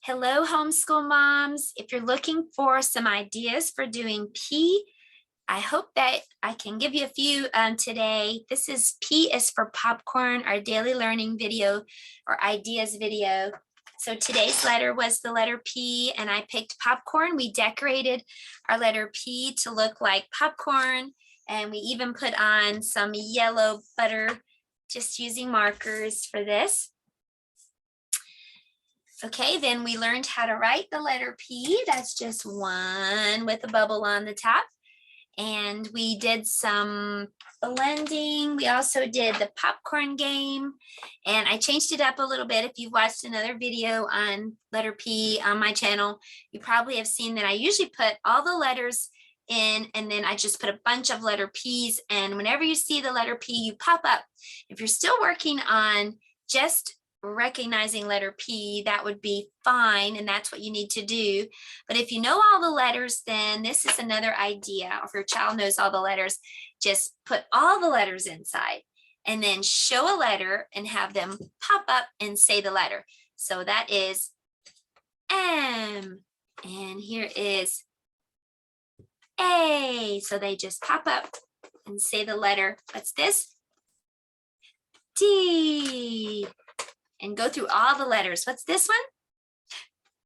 Hello, homeschool moms. If you're looking for some ideas for doing P, I hope that I can give you a few today. This is P is for popcorn, our daily learning video or ideas video. So today's letter was the letter P, and I picked popcorn. We decorated our letter P to look like popcorn, and we even put on some yellow butter just using markers for this. Okay, then we learned how to write the letter P. That's just one with a bubble on the top. And we did some blending. We also did the popcorn game. And I changed it up a little bit. If you've watched another video on letter P on my channel, you probably have seen that I usually put all the letters in, and then I just put a bunch of letter P's. And whenever you see the letter P, you pop up. If you're still working on just recognizing letter P, that would be fine, and that's what you need to do. But if you know all the letters, then this is another idea. If your child knows all the letters, just put all the letters inside and then show a letter and have them pop up and say the letter. So that is M, and here is A. So they just pop up and say the letter. What's this? D. And go through all the letters. What's this one?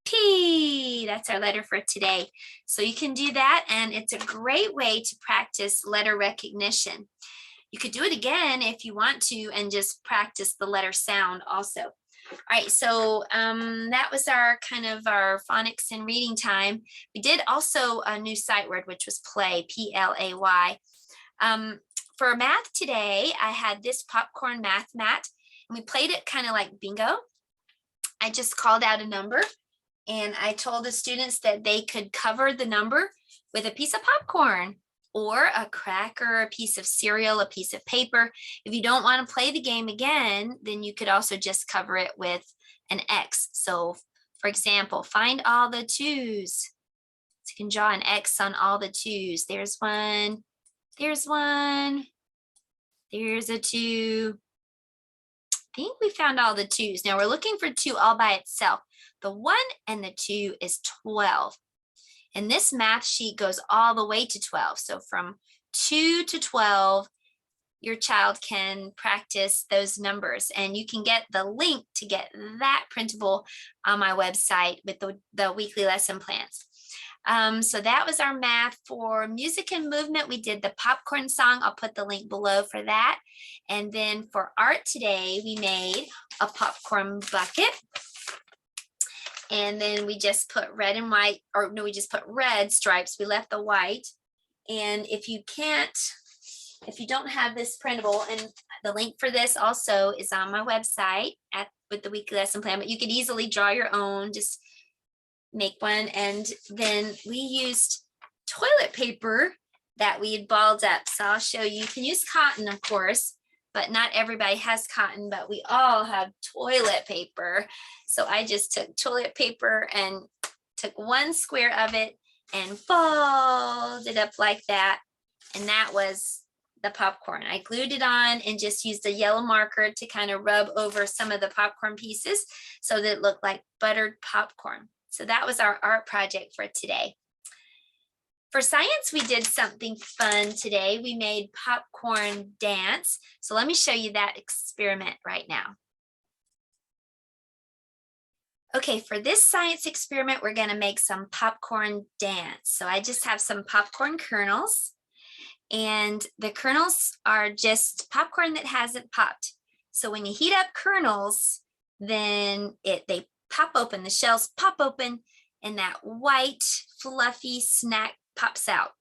P. That's our letter for today. So you can do that, and it's a great way to practice letter recognition. You could do it again if you want to and just practice the letter sound also. All right, so that was our kind of our phonics and reading time. We did also a new sight word, which was play, P-L-A-Y. For math today, I had this popcorn math mat. We played it kind of like bingo. I just called out a number, and I told the students that they could cover the number with a piece of popcorn or a cracker, a piece of cereal, a piece of paper. If you don't want to play the game again, then you could also just cover it with an X. So for example, find all the twos. So you can draw an X on all the twos. There's one, there's one, there's a two. I think we found all the twos. Now we're looking for two all by itself. The 1 and the 2 is 12. And this math sheet goes all the way to 12. So from 2 to 12, your child can practice those numbers. And you can get the link to get that printable on my website with the weekly lesson plans. So that was our math. For music and movement, we did the popcorn song. I'll put the link below for that. And then for art today, we made a popcorn bucket. And then we just put red and white, or no, we just put red stripes. We left the white. And if you don't have this printable, and the link for this also is on my website with the weekly lesson plan, but you could easily draw your own, just make one. And then we used toilet paper that we had balled up. So I'll show you. You can use cotton, of course, but not everybody has cotton, but we all have toilet paper. So I just took toilet paper and took one square of it and folded it up like that. And that was the popcorn. I glued it on and just used a yellow marker to kind of rub over some of the popcorn pieces so that it looked like buttered popcorn. So that was our art project for today. For science, we did something fun today. We made popcorn dance. So let me show you that experiment right now. Okay, for this science experiment, we're gonna make some popcorn dance. So I just have some popcorn kernels, and the kernels are just popcorn that hasn't popped. So when you heat up kernels, then they pop open, the shells pop open, and that white fluffy snack pops out.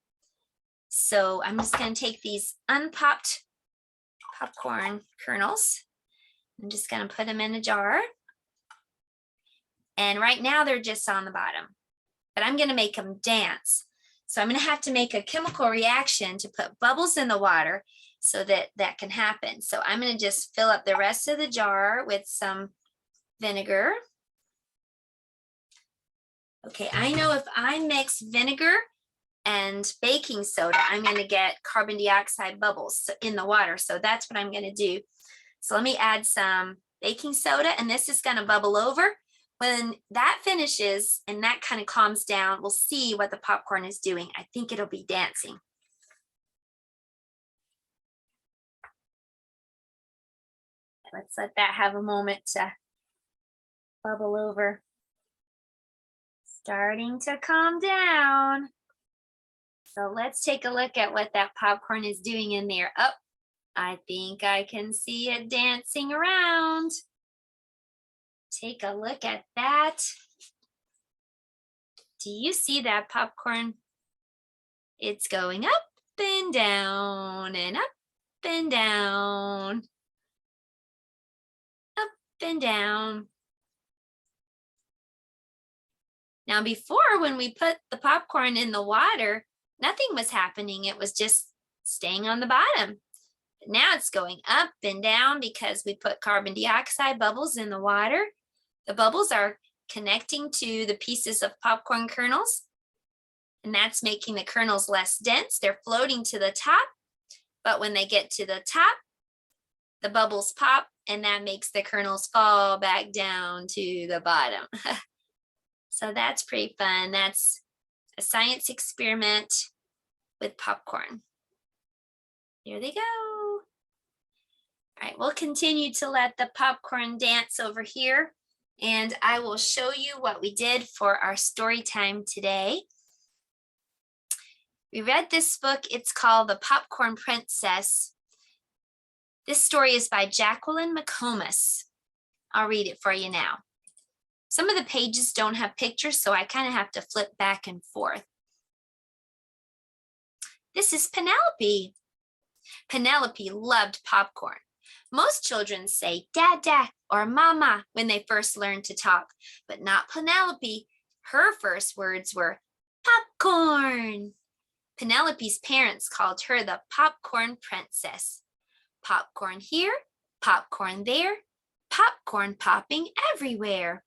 So I'm just going to take these unpopped popcorn kernels. I'm just going to put them in a jar. And right now they're just on the bottom, but I'm going to make them dance. So I'm going to have to make a chemical reaction to put bubbles in the water so that that can happen. So I'm going to just fill up the rest of the jar with some vinegar. Okay, I know if I mix vinegar and baking soda, I'm going to get carbon dioxide bubbles in the water. So that's what I'm going to do. So let me add some baking soda, and this is going to bubble over When that finishes and that kind of calms down, we'll see what the popcorn is doing. I think it'll be dancing. Let's let that have a moment to bubble over. Starting to calm down. So let's take a look at what that popcorn is doing in there. Oh, I think I can see it dancing around. Take a look at that. Do you see that popcorn? It's going up and down and up and down. Up and down. Now before, when we put the popcorn in the water, nothing was happening. It was just staying on the bottom. But now it's going up and down because we put carbon dioxide bubbles in the water. The bubbles are connecting to the pieces of popcorn kernels, and that's making the kernels less dense. They're floating to the top, but when they get to the top, the bubbles pop, and that makes the kernels fall back down to the bottom. So that's pretty fun. That's a science experiment with popcorn. Here they go. All right, we'll continue to let the popcorn dance over here, and I will show you what we did for our story time today. We read this book. It's called The Popcorn Princess. This story is by Jacqueline McComas. I'll read it for you now. Some of the pages don't have pictures, so I kind of have to flip back and forth. This is Penelope. Penelope loved popcorn. Most children say Dada or Mama when they first learn to talk, but not Penelope. Her first words were popcorn. Penelope's parents called her the Popcorn Princess. Popcorn here, popcorn there, popcorn popping everywhere.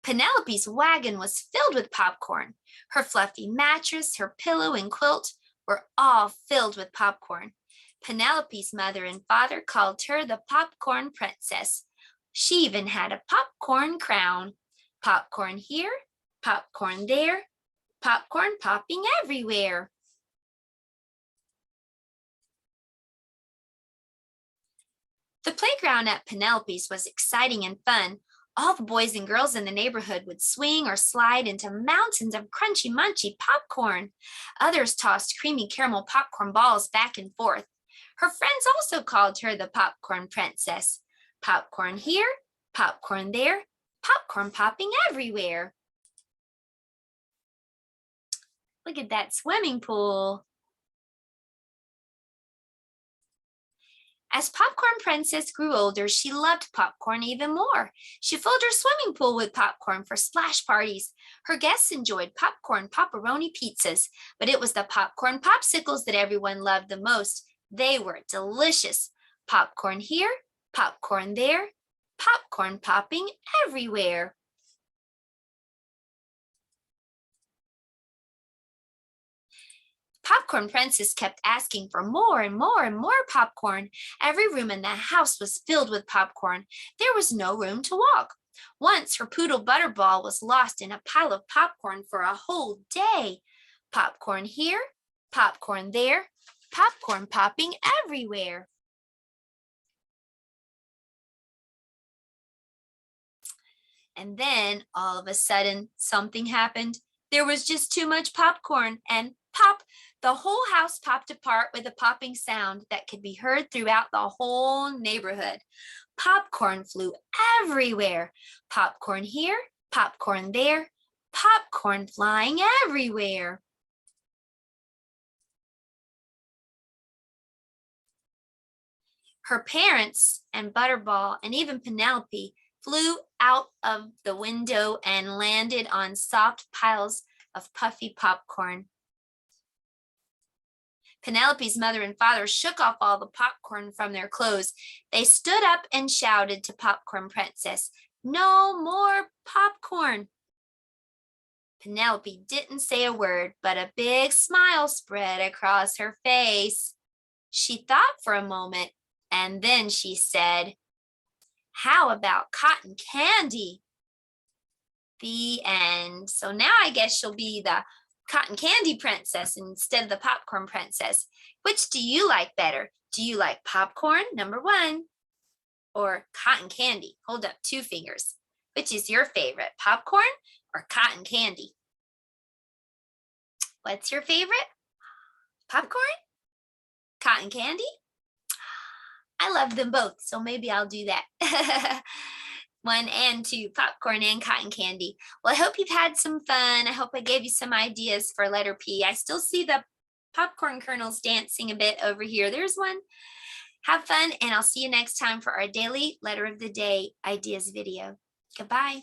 Penelope's wagon was filled with popcorn. Her fluffy mattress, her pillow, and quilt were all filled with popcorn. Penelope's mother and father called her the Popcorn Princess. She even had a popcorn crown. Popcorn here, popcorn there, popcorn popping everywhere. The playground at Penelope's was exciting and fun. All the boys and girls in the neighborhood would swing or slide into mountains of crunchy munchy popcorn. Others tossed creamy caramel popcorn balls back and forth. Her friends also called her the Popcorn Princess. Popcorn here, popcorn there, popcorn popping everywhere. Look at that swimming pool. As Popcorn Princess grew older, she loved popcorn even more. She filled her swimming pool with popcorn for splash parties. Her guests enjoyed popcorn pepperoni pizzas, but it was the popcorn popsicles that everyone loved the most. They were delicious. Popcorn here, popcorn there, popcorn popping everywhere. Popcorn Princess kept asking for more and more and more popcorn. Every room in the house was filled with popcorn. There was no room to walk. Once her poodle Butterball was lost in a pile of popcorn for a whole day. Popcorn here, popcorn there, popcorn popping everywhere. And then all of a sudden, something happened. There was just too much popcorn, and pop, the whole house popped apart with a popping sound that could be heard throughout the whole neighborhood. Popcorn flew everywhere. Popcorn here, popcorn there, popcorn flying everywhere. Her parents and Butterball and even Penelope flew out of the window and landed on soft piles of puffy popcorn. Penelope's mother and father shook off all the popcorn from their clothes. They stood up and shouted to Popcorn Princess, "No more popcorn." Penelope didn't say a word, but a big smile spread across her face. She thought for a moment, And then she said, how about cotton candy? The end. So now I guess she'll be the cotton candy princess instead of the popcorn princess. Which do you like better? Do you like popcorn, number 1, or cotton candy? Hold up 2 fingers. Which is your favorite, popcorn or cotton candy? What's your favorite? Popcorn? Cotton candy? I love them both, so maybe I'll do that. 1 and 2, popcorn and cotton candy. Well, I hope you've had some fun. I hope I gave you some ideas for letter P. I still see the popcorn kernels dancing a bit over here. There's one. Have fun, and I'll see you next time for our daily letter of the day ideas video. Goodbye.